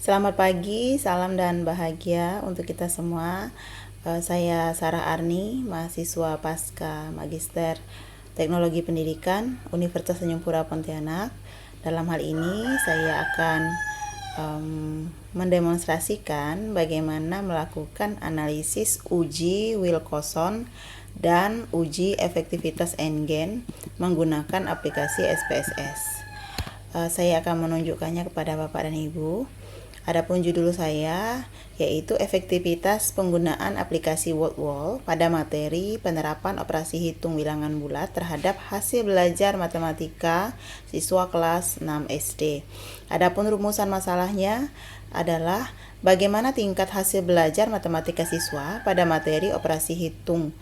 Selamat pagi, salam dan bahagia untuk kita semua. Saya Sarah Arni, mahasiswa Pasca Magister Teknologi Pendidikan Universitas Tanjung Pura Pontianak. Dalam hal ini saya akan mendemonstrasikan bagaimana melakukan analisis uji Wilcoxon dan uji efektivitas N-GAN menggunakan aplikasi SPSS. Saya akan menunjukkannya kepada Bapak dan Ibu. Adapun judul saya yaitu efektivitas penggunaan aplikasi WordWall pada materi penerapan operasi hitung bilangan bulat terhadap hasil belajar matematika siswa kelas 6 SD. Adapun rumusan masalahnya adalah bagaimana tingkat hasil belajar matematika siswa pada materi operasi hitung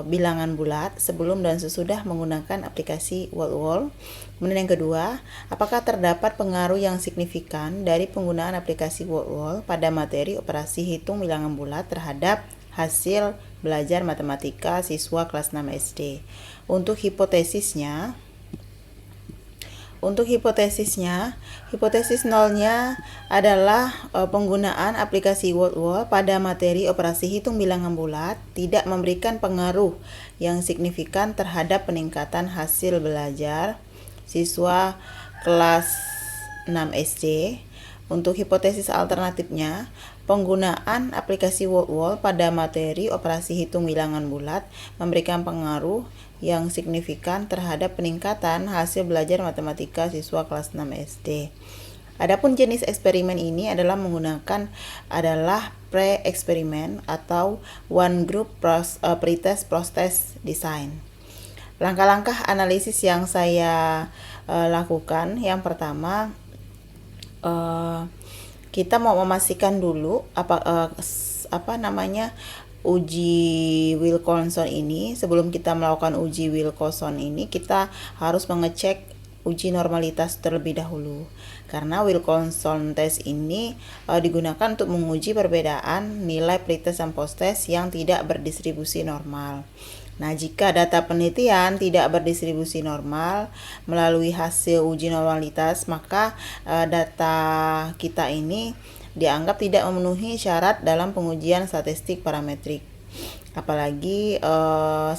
bilangan bulat sebelum dan sesudah menggunakan aplikasi WordWall. Kemudian yang kedua, apakah terdapat pengaruh yang signifikan dari penggunaan aplikasi WordWall pada materi operasi hitung bilangan bulat terhadap hasil belajar matematika siswa kelas 6 SD. Untuk hipotesis nolnya adalah penggunaan aplikasi WordWall pada materi operasi hitung bilangan bulat tidak memberikan pengaruh yang signifikan terhadap peningkatan hasil belajar siswa kelas 6 SD. Untuk hipotesis alternatifnya, penggunaan aplikasi WordWall pada materi operasi hitung bilangan bulat memberikan pengaruh yang signifikan terhadap peningkatan hasil belajar matematika siswa kelas 6 SD. Adapun jenis eksperimen ini adalah pre-eksperimen atau one group pretest post-test design. Langkah-langkah analisis yang saya lakukan, yang pertama kita mau memastikan dulu uji Wilcoxon ini. Sebelum kita melakukan uji Wilcoxon ini, kita harus mengecek uji normalitas terlebih dahulu, karena Wilcoxon test ini digunakan untuk menguji perbedaan nilai pretest dan post-test yang tidak berdistribusi normal. Nah, jika data penelitian tidak berdistribusi normal melalui hasil uji normalitas, maka data kita ini dianggap tidak memenuhi syarat dalam pengujian statistik parametrik. Apalagi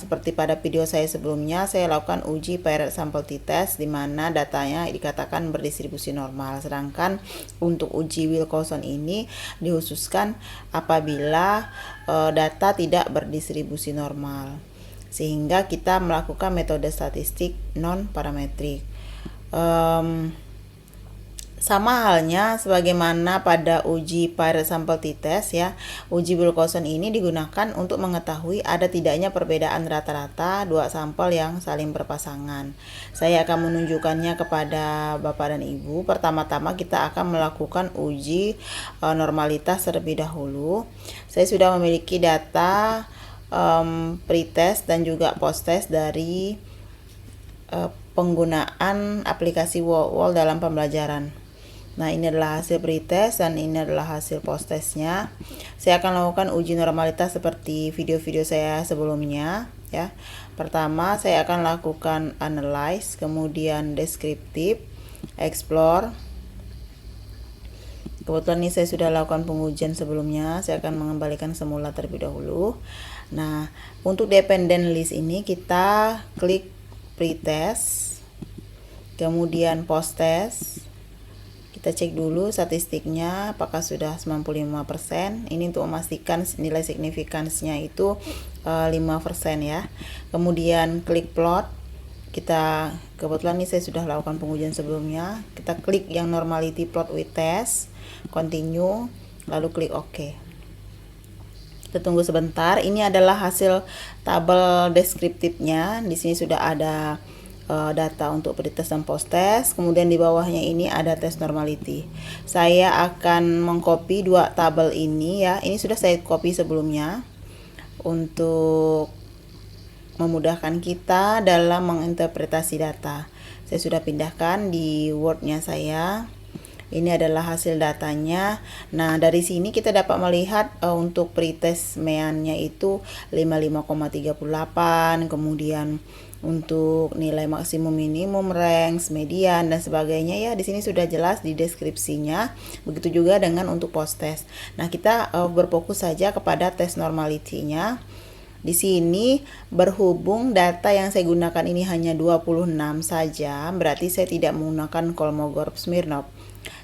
seperti pada video saya sebelumnya, saya lakukan uji paired sample t-test di mana datanya dikatakan berdistribusi normal. Sedangkan untuk uji Wilcoxon ini dikhususkan apabila data tidak berdistribusi normal, sehingga kita melakukan metode statistik non-parametrik. Sama halnya sebagaimana pada uji paired sample t-test ya, uji Wilcoxon ini digunakan untuk mengetahui ada tidaknya perbedaan rata-rata dua sampel yang saling berpasangan. Saya akan menunjukkannya kepada Bapak dan Ibu. Pertama-tama kita akan melakukan uji normalitas terlebih dahulu. Saya sudah memiliki data pretest dan juga post-test dari penggunaan aplikasi WordWall dalam pembelajaran. Nah, ini adalah hasil pretest dan ini adalah hasil post-testnya. Saya akan lakukan uji normalitas seperti video-video saya sebelumnya ya. Pertama, saya akan lakukan analyze, kemudian descriptive, explore. Kebetulan ini saya sudah lakukan pengujian sebelumnya, saya akan mengembalikan semula terlebih dahulu. Nah, untuk dependent list ini kita klik pretest, kemudian post-test. Kita cek dulu statistiknya apakah sudah 95%. Ini untuk memastikan nilai signifikansinya itu 5% ya. Kemudian klik plot. Kebetulan ini saya sudah lakukan pengujian sebelumnya. Kita klik yang normality plot with test, continue, lalu klik OK. Kita tunggu sebentar. Ini adalah hasil tabel deskriptifnya. Di sini sudah ada data untuk pretest dan post-test. Kemudian di bawahnya ini ada test normality. Saya akan mengcopy dua tabel ini ya. Ini sudah saya copy sebelumnya untuk memudahkan kita dalam menginterpretasi data. Saya sudah pindahkan di Word-nya saya. Ini adalah hasil datanya. Nah, dari sini kita dapat melihat untuk pretest meannya itu 55,38, kemudian untuk nilai maksimum, minimum, range, median dan sebagainya ya. Di sini sudah jelas di deskripsinya. Begitu juga dengan untuk post test. Nah, kita berfokus saja kepada tes normality-nya. Di sini berhubung data yang saya gunakan ini hanya 26 saja, berarti saya tidak menggunakan Kolmogorov-Smirnov.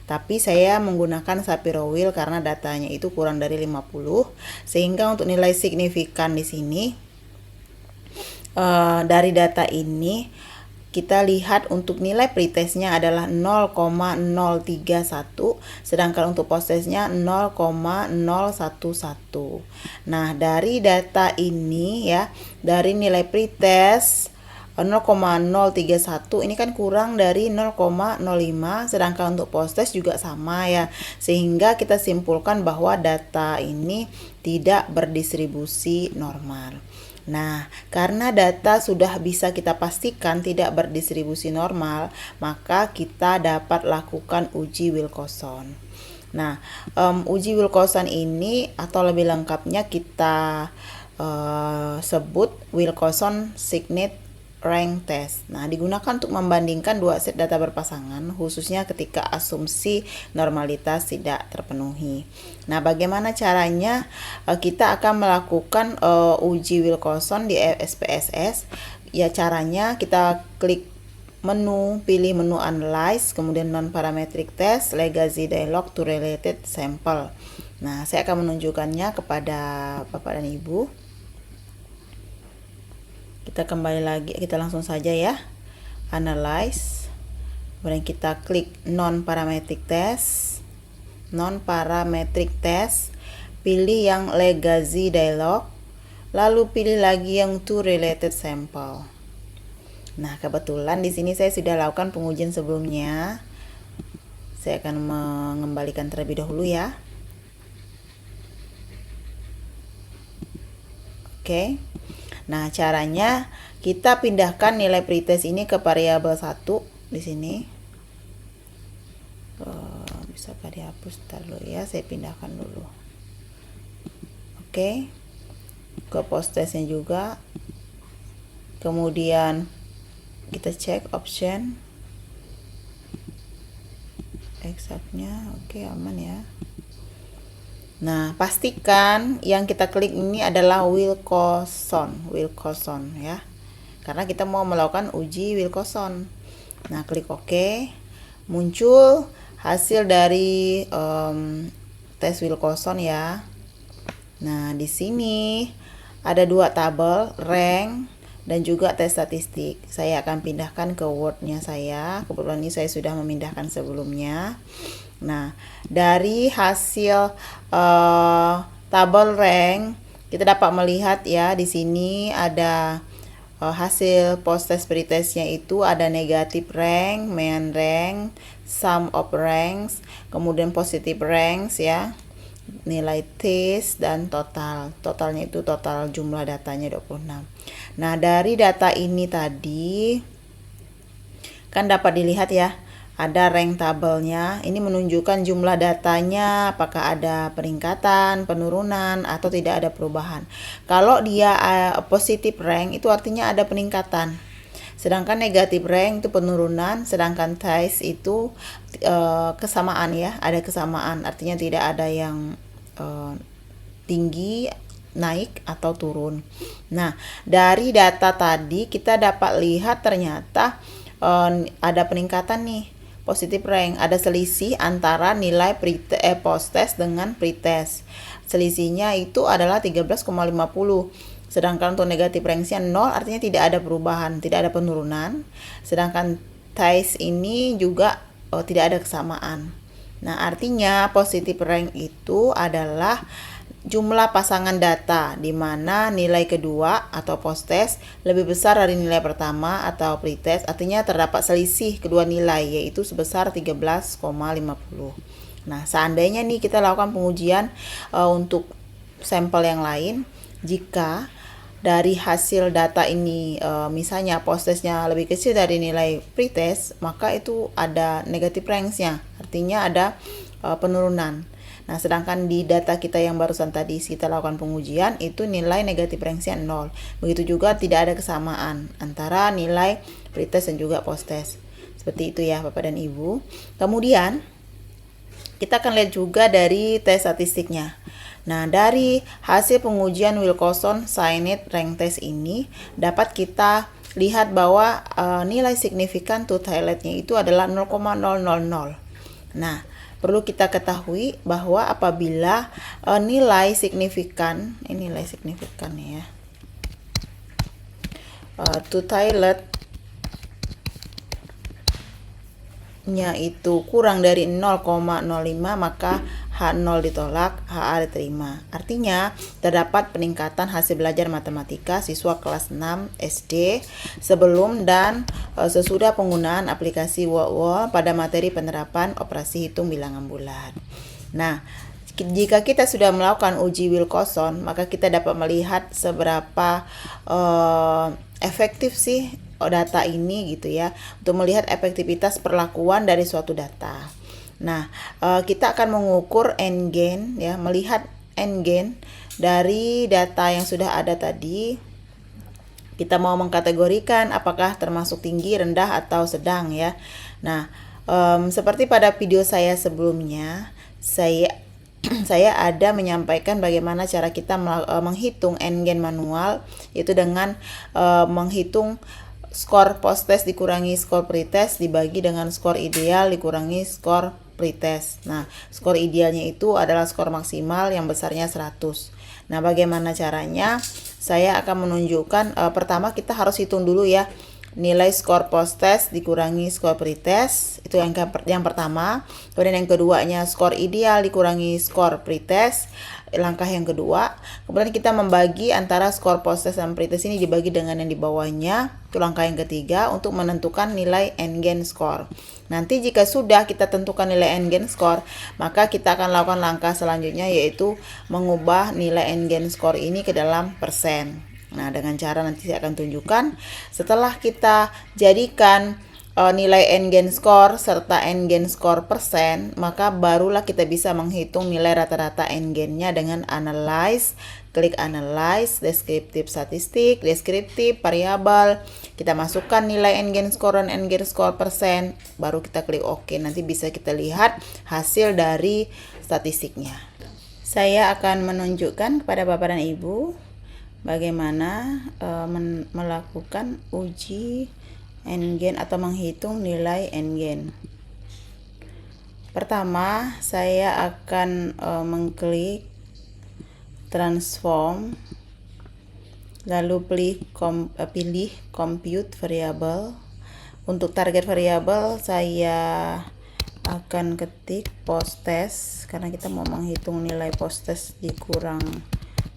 Tapi saya menggunakan Shapiro-Wilk karena datanya itu kurang dari 50, sehingga untuk nilai signifikan di sini dari data ini kita lihat untuk nilai pretestnya adalah 0,031, sedangkan untuk posttestnya 0,011. Nah, dari data ini ya, dari nilai pretest 0,031 ini kan kurang dari 0,05, sedangkan untuk posttest juga sama ya, sehingga kita simpulkan bahwa data ini tidak berdistribusi normal. Nah, karena data sudah bisa kita pastikan tidak berdistribusi normal, maka kita dapat lakukan uji Wilcoxon. Nah, uji Wilcoxon ini atau lebih lengkapnya kita sebut Wilcoxon Signet Rank Test. Nah, digunakan untuk membandingkan dua set data berpasangan, khususnya ketika asumsi normalitas tidak terpenuhi. Nah, bagaimana caranya? Kita akan melakukan uji Wilcoxon di SPSS. Ya, caranya kita klik menu, pilih menu Analyze, kemudian Non-Parametric Test, Legacy Dialog to Related Sample. Nah, saya akan menunjukkannya kepada Bapak dan Ibu. Kita kembali lagi, kita langsung saja ya, Analyze, kemudian kita klik Non-Parametric Test, pilih yang Legacy Dialog, lalu pilih lagi yang To Related Sample. Nah, kebetulan di sini saya sudah lakukan pengujian sebelumnya. Saya akan mengembalikan terlebih dahulu ya. Oke. Nah, caranya kita pindahkan nilai pretest ini ke variabel 1 di sini. Bisakah dihapus? Ntar dulu ya, saya pindahkan dulu. Oke. Ke posttestnya juga. Kemudian kita cek option exactnya. Oke, aman ya. Nah, pastikan yang kita klik ini adalah Wilcoxon ya. Karena kita mau melakukan uji Wilcoxon. Nah, klik OK. Muncul hasil dari tes Wilcoxon ya. Nah, di sini ada dua tabel, rank dan juga tes statistik. Saya akan pindahkan ke Word-nya saya. Kebetulan ini saya sudah memindahkan sebelumnya. Nah, dari hasil tabel rank kita dapat melihat ya, di sini ada hasil post-test pretestnya itu ada negatif rank, main rank, sum of ranks, kemudian positive ranks ya, nilai test dan total. Totalnya itu total jumlah datanya 26. Nah, dari data ini tadi kan dapat dilihat ya, ada rank tabelnya. Ini menunjukkan jumlah datanya, apakah ada peningkatan, penurunan, atau tidak ada perubahan. Kalau dia positif rank itu artinya ada peningkatan, sedangkan negatif rank itu penurunan, sedangkan test itu kesamaan ya, ada kesamaan, artinya tidak ada yang tinggi, naik atau turun. Nah, dari data tadi kita dapat lihat ternyata ada peningkatan nih, positif rank, ada selisih antara nilai post-test dengan pretest. Selisihnya itu adalah 13,50. Sedangkan untuk negatif rank-nya 0, artinya tidak ada perubahan, tidak ada penurunan. Sedangkan test ini juga tidak ada kesamaan. Nah, artinya positif rank itu adalah jumlah pasangan data di mana nilai kedua atau post-test lebih besar dari nilai pertama atau pretest, artinya terdapat selisih kedua nilai yaitu sebesar 13,50. Nah, seandainya nih kita lakukan pengujian untuk sampel yang lain, jika dari hasil data ini misalnya post-testnya lebih kecil dari nilai pretest, maka itu ada negative ranks-nya, artinya ada penurunan. Nah, sedangkan di data kita yang barusan tadi kita lakukan pengujian, itu nilai negatif range-nya 0. Begitu juga tidak ada kesamaan antara nilai pretest dan juga post-test. Seperti itu ya Bapak dan Ibu. Kemudian kita akan lihat juga dari tes statistiknya. Nah, dari hasil pengujian Wilcoxon-Sainete rank test ini dapat kita lihat bahwa nilai signifikan to highlight-nya itu adalah 0,000. Nah, perlu kita ketahui bahwa apabila nilai signifikan, ini nilai signifikan ya, to highlight nya itu kurang dari 0,05, maka H0 ditolak, HA diterima. Artinya terdapat peningkatan hasil belajar matematika siswa kelas 6 SD sebelum dan sesudah penggunaan aplikasi WordWall pada materi penerapan operasi hitung bilangan bulat. Nah, jika kita sudah melakukan uji Wilcoxon, maka kita dapat melihat seberapa efektif sih data ini gitu ya, untuk melihat efektivitas perlakuan dari suatu data. Nah, kita akan mengukur n-gain ya, melihat n-gain dari data yang sudah ada tadi. Kita mau mengkategorikan apakah termasuk tinggi, rendah, atau sedang ya. Nah, seperti pada video saya sebelumnya, saya ada menyampaikan bagaimana cara kita menghitung n-gain manual, yaitu dengan menghitung skor post-test dikurangi skor pretest dibagi dengan skor ideal dikurangi skor pretest. Nah, skor idealnya itu adalah skor maksimal yang besarnya 100. Nah, bagaimana caranya? Saya akan menunjukkan, pertama kita harus hitung dulu ya, nilai skor post-test dikurangi skor pretest, itu yang pertama. Kemudian yang keduanya skor ideal dikurangi skor pretest, langkah yang kedua. Kemudian kita membagi antara skor post-test dan pretest ini dibagi dengan yang di bawahnya, itu langkah yang ketiga untuk menentukan nilai n-gain score. Nanti jika sudah kita tentukan nilai n-gain score, maka kita akan lakukan langkah selanjutnya, yaitu mengubah nilai n-gain score ini ke dalam persen. Nah, dengan cara nanti saya akan tunjukkan, setelah kita jadikan nilai n-gain score serta n-gain score persen, maka barulah kita bisa menghitung nilai rata-rata n-gain-nya dengan analyze, klik analyze, deskriptif statistik, deskriptif variabel. Kita masukkan nilai n-gain score dan n-gain score persen, baru kita klik OK. Nanti bisa kita lihat hasil dari statistiknya. Saya akan menunjukkan kepada Bapak dan Ibu bagaimana melakukan uji n-gain atau menghitung nilai n-gain. Pertama, saya akan mengklik transform, lalu pilih compute variable. Untuk target variabel saya akan ketik post-test, karena kita mau menghitung nilai post-test dikurang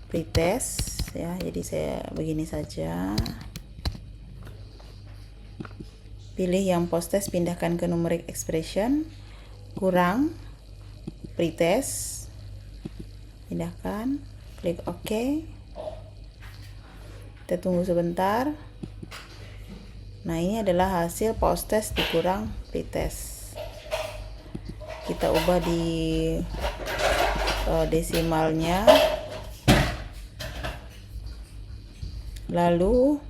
pretest ya. Jadi saya begini saja. Pilih yang post-test, pindahkan ke numeric expression, kurang pretest, pindahkan, klik OK. Kita tunggu sebentar. Nah, ini adalah hasil post-test dikurang pretest. Kita ubah di desimalnya, lalu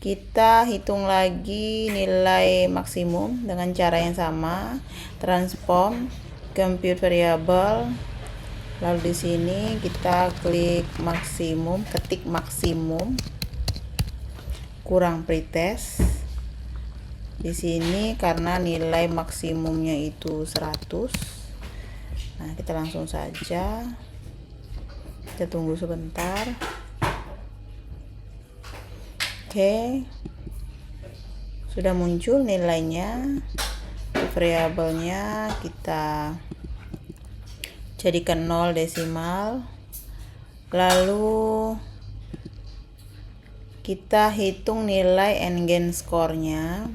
kita hitung lagi nilai maksimum dengan cara yang sama, transform compute variable, lalu di sini kita klik maksimum, ketik maksimum kurang pretest. Di sini karena nilai maksimumnya itu 100. Nah, kita langsung saja, kita tunggu sebentar. Oke, sudah muncul nilainya. Variabelnya kita jadikan 0 desimal, lalu kita hitung nilai n-gain score-nya.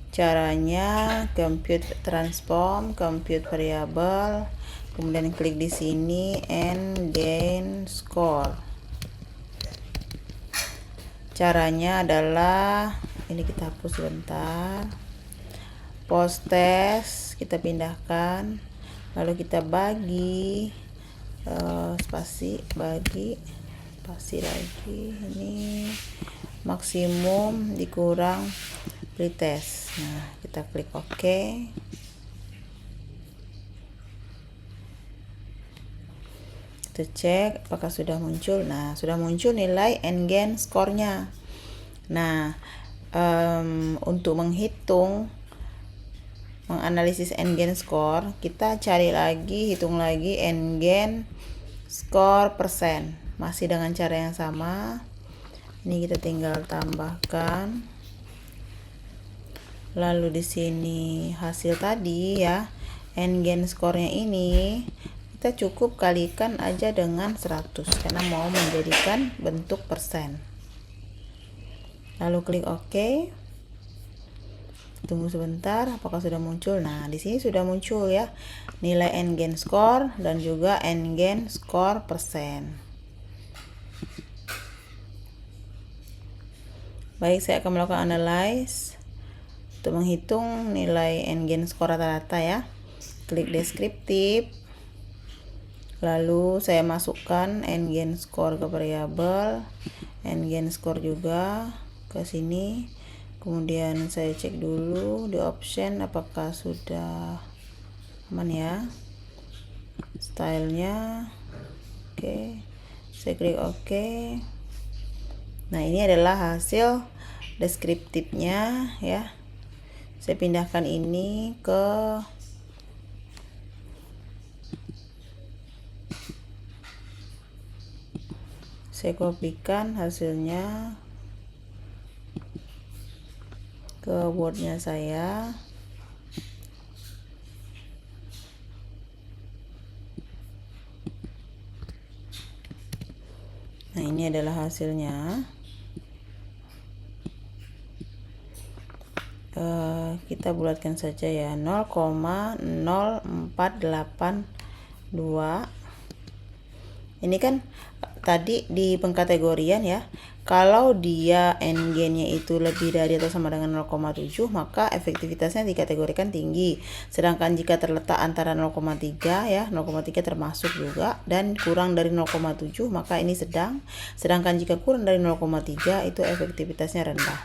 Caranya compute transform, compute variable, kemudian klik di sini n-gain score. Caranya adalah, ini kita hapus sebentar, post-test kita pindahkan, lalu kita bagi spasi, bagi spasi lagi, ini maksimum dikurang pretest. Nah, kita klik OK. Kita cek apakah sudah muncul. Nah, sudah muncul nilai NGen skornya. Nah, untuk menganalisis NGen skor, kita cari lagi, hitung lagi NGen skor persen. Masih dengan cara yang sama. Ini kita tinggal tambahkan. Lalu di sini hasil tadi ya, NGen skornya ini kita cukup kalikan aja dengan 100 karena mau menjadikan bentuk persen. Lalu klik OK. Tunggu sebentar, apakah sudah muncul? Nah, di sini sudah muncul ya nilai NGen skor dan juga NGen skor persen. Baik, saya akan melakukan analyze untuk menghitung nilai NGen skor rata-rata ya. Klik deskriptif. Lalu saya masukkan NGen skor ke variabel, NGen skor juga ke sini. Kemudian saya cek dulu di option apakah sudah aman ya. Stylenya oke. Saya klik OK. Nah, ini adalah hasil deskriptifnya ya. Saya pindahkan ini ke saya kopikan hasilnya ke Word-nya saya. Nah, ini adalah hasilnya. Kita bulatkan saja ya, 0,0482. Ini kan tadi di pengkategorian ya, kalau dia NGen-nya itu lebih dari atau sama dengan 0,7 maka efektivitasnya dikategorikan tinggi. Sedangkan jika terletak antara 0,3 ya, 0,3 termasuk juga, dan kurang dari 0,7 maka ini sedang. Sedangkan jika kurang dari 0,3 itu efektivitasnya rendah.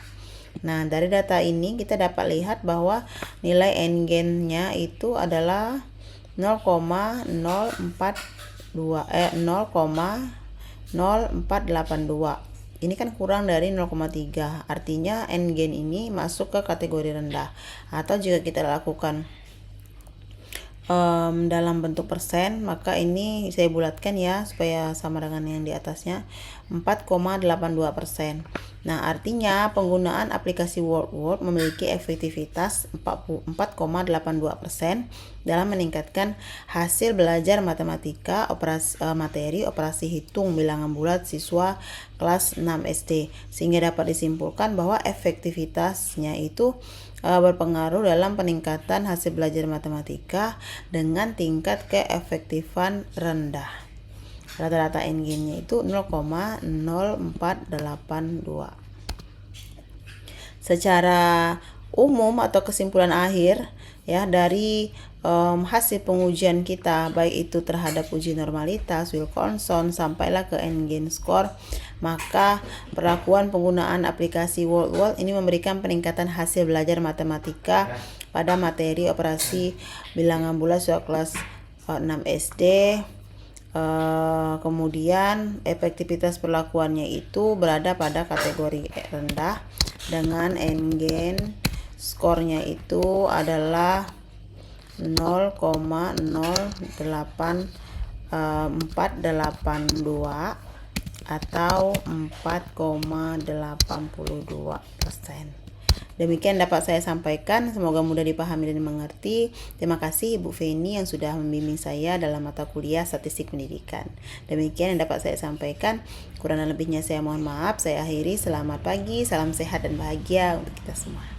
Nah, dari data ini kita dapat lihat bahwa nilai NGen-nya itu adalah 0,0482. Ini kan kurang dari 0,3. Artinya NGen ini masuk ke kategori rendah. Atau jika kita lakukan dalam bentuk persen, maka ini saya bulatkan ya supaya sama dengan yang di atasnya, 4,82%. Nah, artinya penggunaan aplikasi WordWord memiliki efektivitas 4,82% dalam meningkatkan hasil belajar matematika materi operasi hitung bilangan bulat siswa kelas 6 SD, sehingga dapat disimpulkan bahwa efektivitasnya itu berpengaruh dalam peningkatan hasil belajar matematika dengan tingkat keefektifan rendah. Rata-rata NGen-nya itu 0,0482. Secara umum atau kesimpulan akhir ya dari hasil pengujian kita, baik itu terhadap uji normalitas, Wilcoxon, sampailah ke NGen score, maka perlakuan penggunaan aplikasi WordWord ini memberikan peningkatan hasil belajar matematika pada materi operasi bilangan bulat siswa kelas 6 SD. Kemudian efektivitas perlakuannya itu berada pada kategori rendah dengan NGen skornya itu adalah 0,08482 atau 4,82%. Demikian dapat saya sampaikan, semoga mudah dipahami dan dimengerti. Terima kasih Ibu Feni yang sudah membimbing saya dalam mata kuliah Statistik Pendidikan. Demikian yang dapat saya sampaikan, kurang dan lebihnya saya mohon maaf. Saya akhiri, selamat pagi, salam sehat dan bahagia untuk kita semua.